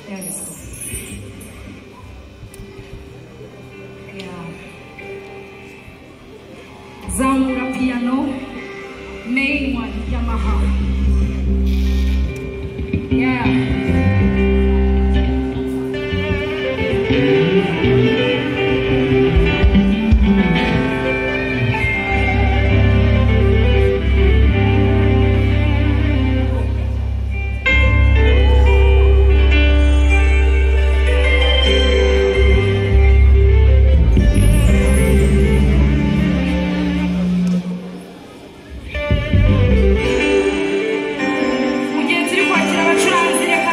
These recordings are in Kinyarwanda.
Yeah, let's go. Yeah. Zamura piano, main one, Yamaha. Yeah. Turi kwakira abacuranzi reka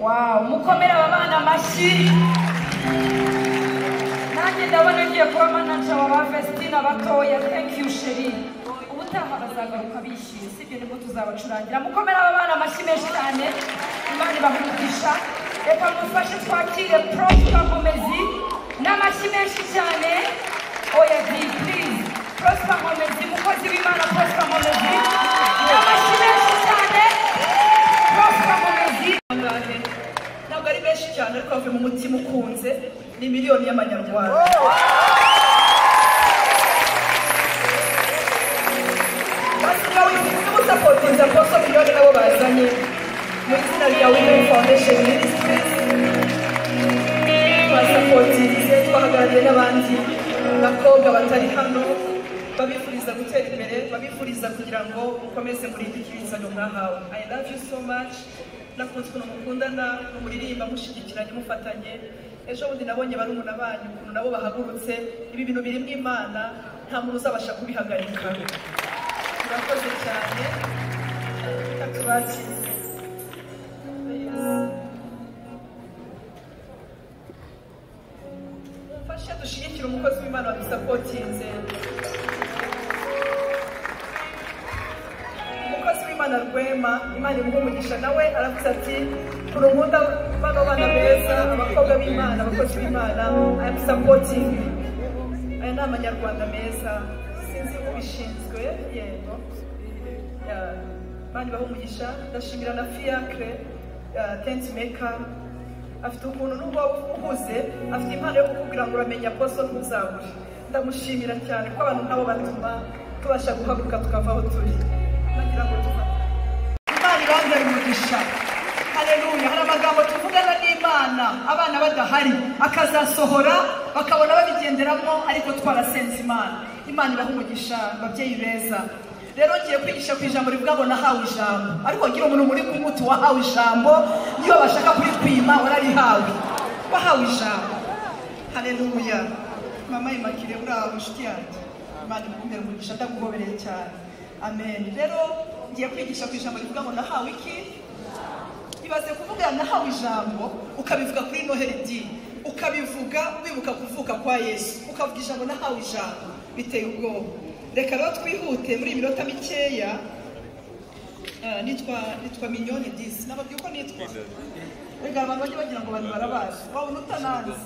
Wow, mukomera abana amashyi. Nanjye ndabona ngiye kuba manager wa Vestine abatoya. Thank you Sheri. Ubutaha bazagaruka bishyuye sibyo nibwo tuzabacurangira. Mukomera abana amashyi menshi cyane. Imana ibahugisha. Reka mufashe twakire Prosper Nkomezi n'amashyi menshi cyane. Oya di please. Prosper Nkomezi mukozi w'Imana Prosper Nkomezi. N'amashyi menshi cyane. Prosper Nkomezi. Ntabwo ari benshi cyane ariko bavuye mu mutima ukunze ni miliyoni y'amanyarwanda. Umusapotinza poso miliyoni nabo bazanye mu izina rya Women Foundation Ministries. Twasapotinze twahagarariye n'abandi bakobwa batari hano babifuriza gutera imbere, babifuriza kugira ngo ukomeze muri iki kibisanyo mwahawe. I love you so much. Nakunze ukuntu mukundana muririmba mushyigikiranye mufatanye. Ejo bundi nabonye barumuna banyu ukuntu nabo bahagurutse. Ibi bintu birimo Imana nta muntu uzabasha kubihagarika. Murakoze cyane. Katubakire. Mfashe dushyigikire umukozi w'Imana wadusapotinze. Imana rwema, Imana imuha umugisha nawe aravuze ati kurunkunda bano bana beza abakobwa b'Imana abakozi b'Imana I am supporting. Aya ni amanyarwanda meza sinzi ubishinzwe yego. Imana ibaha umugisha. Ndashimira na Fiacre tent maker afite ukuntu nubwo uhuze afite impano yo kukubwira ngo uramenya poso ntuzabure. Ndamushimira cyane ko abantu nk'abo batuma tubasha guhaguruka tukava aho turi. Nagira ngo Imana ibanze umugisha. Haleluya. Hari amagambo tuvugana n'Imana abana badahari akazasohora bakabona babigenderamo ariko twarasenze Imana. Imana ibaha umugisha babyeyi beza. Rero ngiye kwigisha ku ijambo rivuga ngo nahawe ijambo. Ariko ngira umuntu muri ku muti wahawe ijambo iyo bashaka kurikwima wararihawe. Wahawe ijambo. Haleluya. Mama Imakire uraho nshuti yanjye. Imana imukomere umugisha ndaguhobereye cyane. Amen. Rero ngiye kwigisha ku ijambo rivuga ngo nahawe iki? Ibaze kuvuga nahawe ijambo ukabivuga kuri Noheli di. Ukabivuga wibuka kuvuka kwa Yesu. Ukavuga ijambo nahawe ijambo biteye ubwoba. Reka rero twihute muri iminota mikeya. Nitwa Minyoni disi. Nababwiye ko nitwa. Rega abantu bajye bagira ngo abantu barabaje. Wabona utananze.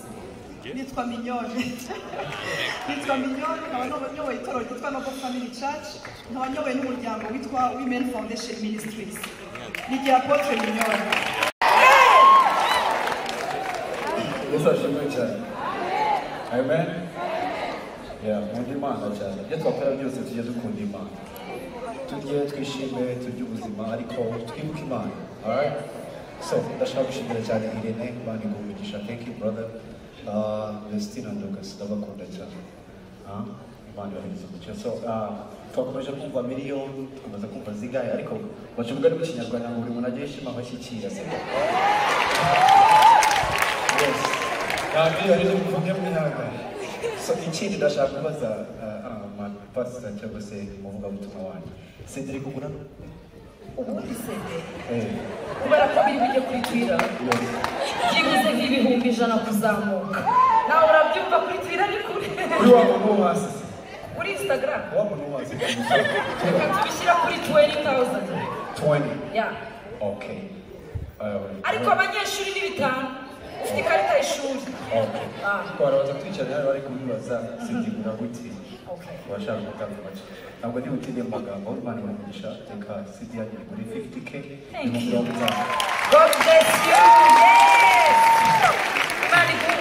Nitwa Minyoni. Nitwa Minyoni nkaba nyoboye itorero ryitwa Noble Family Church. Nkaba nyoboye n'umuryango witwa Women Foundation Ministries. Ni Apotre Minyoni. Yesu ashimwe cyane. Amen. Nkunda Imana cyane. Ibyo twakora byose tujye dukunda Imana. Tujye twishime, turye ubuzima ariko twibuke Imana. Alright? So, ndashaka gushimira cyane Irene, Imana iguhe umugisha. Thank you brother. Vestine and Dorcas, ndabakunda cyane. Imana ibahereze umugisha. So, twakomeje kumva miliyoni, tukomeza kumva zigaye ariko baca umugani w'ikinyarwanda ngo buri muntu ajye yishima abashyikira. Yes. Miliyoni ni umuvuge mwihangane. So, ikindi ndashaka kubaza pastor cyangwa se umuvugabutumwa wanyu. Cedric ugura? Ubundi Cedric. Kubera ko biri bijye kuri Twitter. Byibuze nk'ibihumbi 100 kuzamuka. Nawe urabyumva kuri Twitter ni kure. Kuri wa muntu wase. Kuri Instagram. Wa muntu wase. Reka tubishyira kuri 20,000. 20? Yeah. Okay. Ariko abanyeshuri ni 5. Ufite ikarita y'ishuri. Okay. Twarabaza twicara hano ariko bibaza sinzigura gute. Okay. Washaka gutanga make. Ntabwo ndi butinde mu magambo Imana imugisha reka CD yanjye kuri 50K. God bless you. Yes. Imana iguhe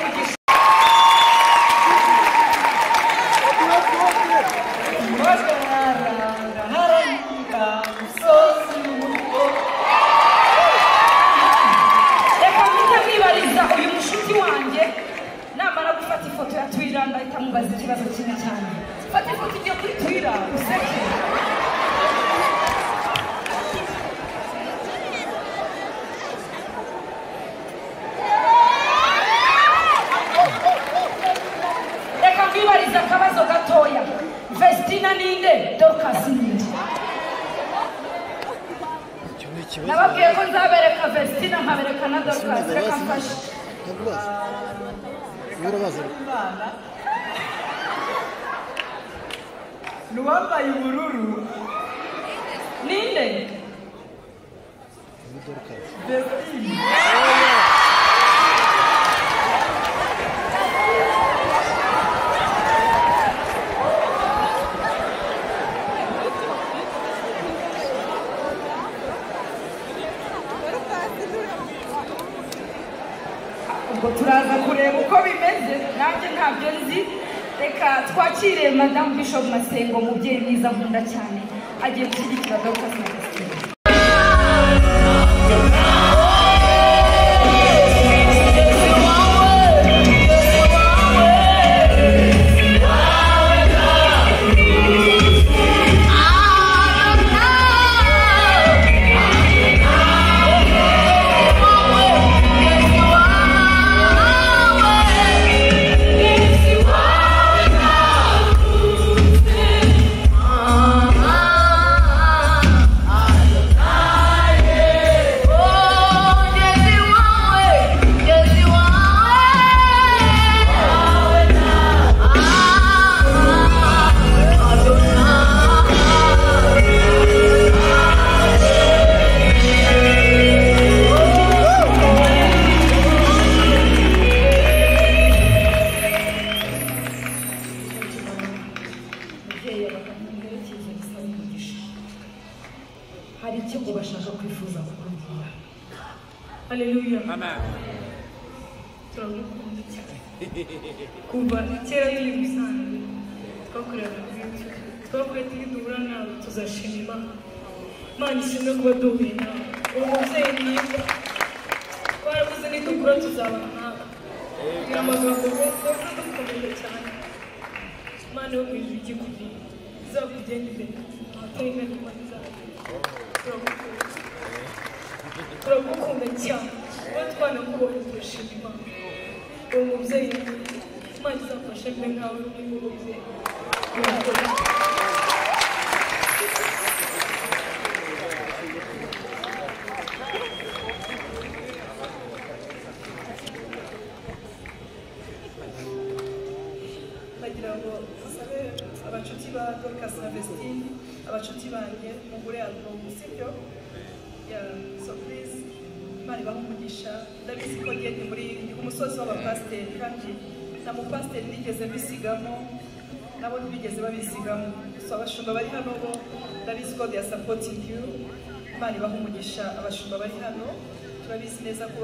uyu mushuti wanjye namara gufata ifoto ya Twitter ndahita mubaza ikibazo kimwe cyane. Fata ifoto igiye kuri Twitter useke. nababwiye ko nzabereka Vestine nkabereka na Dorcas reka mfashe nuwambaye ubururu ninde Vestine ubwo turaza kureba uko bimeze nanjye ntabyo nzi reka twakire madamu Bishop Masengo umubyeyi mwiza nkunda cyane agiye gushyigikira Dorcas na Vestine hari icyo bashaka kwifuza kubabwira. Haleluya. Amen. Turagukunda cyane. Kuva kera turi gusangira twakorera ibintu twakuye duhura nawe tuzashima Imana. Imana ishimwe kuba duhuye nawe. Uwo mubyeyi mwiza twarabuze nidukura tuzabana nawe. Kugira amagambo meza dukomeye cyane. Imana yo mu ijuru ikikubwira izakugenda imbere atari n'imana izawe. Turagukunda cyane kuba twanakubonye turashima Imana. Uwo mubyeyi Imana izafashe mbe nkawe n'uwo mubyeyi. Bagira ngo dusabe abacuti ba Dorcas na Vestine, abacuti banjye mugure album sibyo? So please Imana ibahe umugisha. Ndabizi ko ngende muri umusozi w'abapasiteri kandi nta mupasiteri nigeze bisigamo nabo ntibigeze babisigamo. So abashumba bari hano bo ndabizi ko they are supporting you. Imana ibahe umugisha abashumba bari hano turabizi neza ko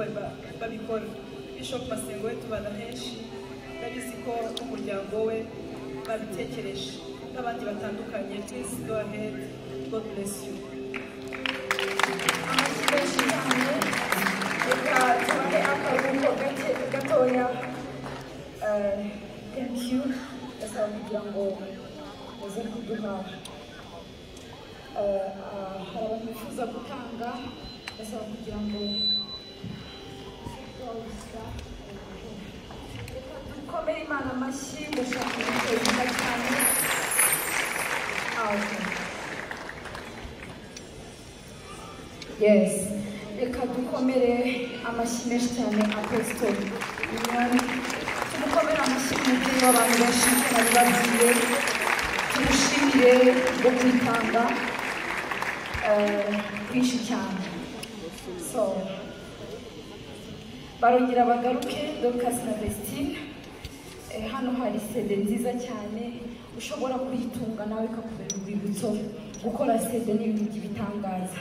babikora. Bishop Masengo we tubana henshi ndabizi ko umuryango we babitekereje n'abandi batandukanye. Please go ahead. God bless you. Thank you. Ndasaba kugira ngo muze kuduha hari abantu bifuza gutanga. Ndasaba kugira ngo dukomere Imana amashyi. Ndashaka kubiteza cyane. Yes. Reka dukomere amashyi menshi cyane Apostle. Tumukomere amashyi umubyeyi w'abantu benshi bari babwiye. Tumushimire bwo kwitanga kwinshi cyane. So barongera bagaruke Dorcas na Vestine. Hano hari CD nziza cyane ushobora kuyitunga nawe ikakubera urwibutso. Gukora CD ni ibintu by'ibitangaza.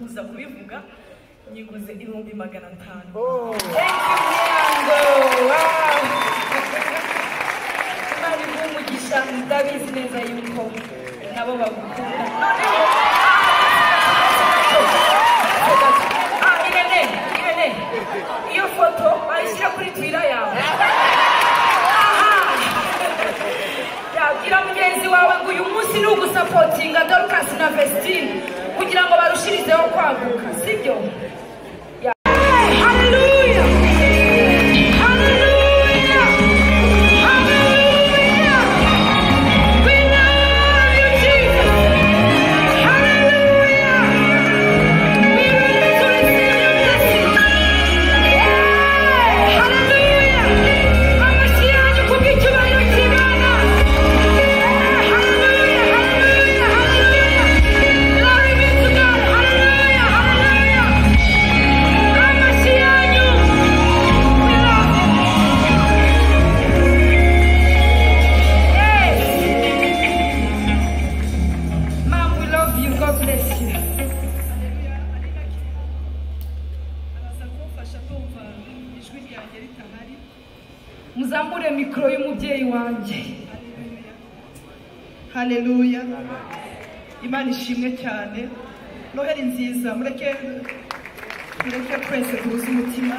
Kuza kubivuga nyiguze 500,000. Thank you, Miango. Imana ibahe umugisha. Ndabizi neza yuko nabo bagukunda. Irene, iyo foto ayishyira kuri Twitter yawe. Yabwira mugenzi wawe ngo uyu munsi ni ugusapotinga Dorcas na Vestine kugira ngo barushirizeho kwaguka, sibyo? Hallelujah! Hallelujah! Hallelujah! We love you, Jesus! ritahari muzamure mikoro y'umubyeyi wanjye. haleluya Imana ishimwe cyane Noheli nziza mureke twese turuze umutima